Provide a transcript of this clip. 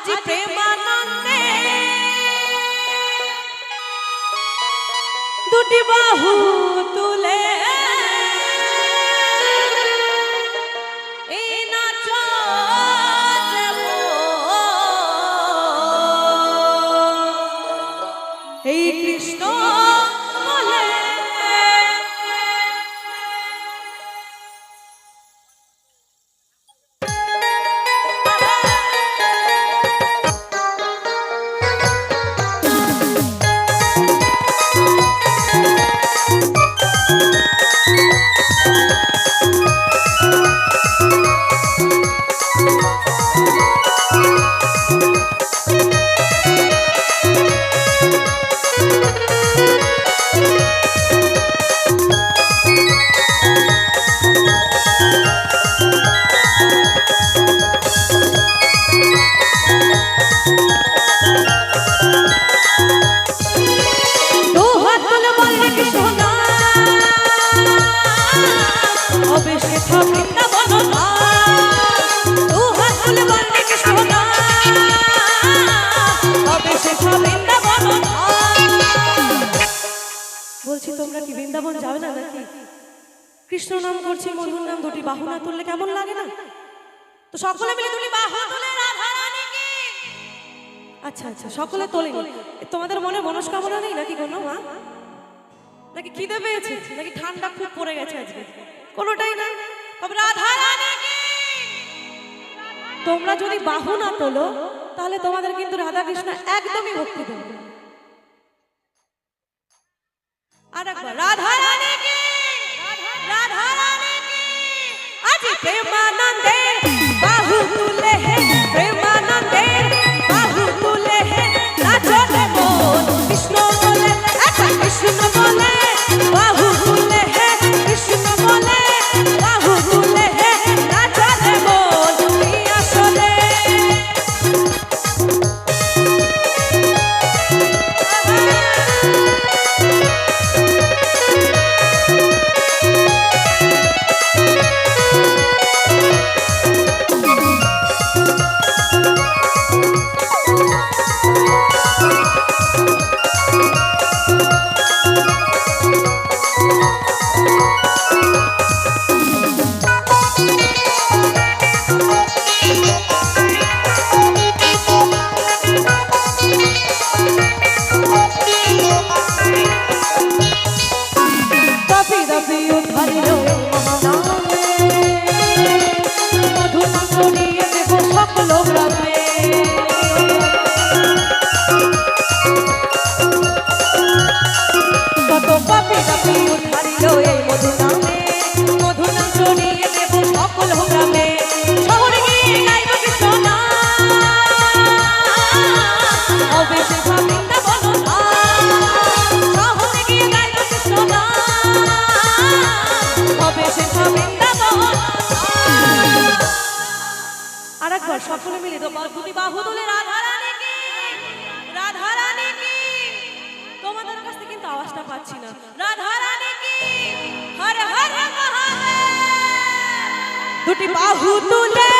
আজি প্রেমানন্দে দুটি বাহু তুলে এই নাচ এই কৃষ্ণ বলে বলছি তোমরা কি বৃন্দাবন যাবে না নাকি? কৃষ্ণ নাম করছি, মধুর নাম, দুটি বাহু না তুললে কেমন লাগে না? তো সকলে মিলে দুটি বাহু তুলে রাধা রানীকে। আচ্ছা আচ্ছা, সকলে তোলে। তোমাদের মনে মনস্কামনা নেই নাকি কোনো মা? নাকি খিদে পেয়েছে, নাকি ঠান্ডা খুব পড়ে গেছে আজকে? কোনোটাই না। তবে রাধা রানীকে তোমরা যদি বাহু না তোলো তাহলে তোমাদের কিন্তু রাধা কৃষ্ণ একদমই ভক্তি দেবে। আরেকবার রাধা রানীকে, রাধা রানীকে। আজি প্রেমানন্দে বাহু তুলে হে, প্রেমানন্দে বাহু তুলে হে, নাচতে মন কৃষ্ণ বলে, আচ্ছা কৃষ্ণ বলে বাহু তুলে হে, কৃষ্ণ বলে বাহু তুলে হে, নাচতে মন তুমি আসলে। সকলে মিলে দুটি বাহু তুলে রাধা রানীকে, রাধা রানীকে। তোমাদের কাছ থেকে কিন্তু আওয়াজটা পাচ্ছি না। রাধা রানীকে, হর হর মহাদেব। দুটি বাহু তুলে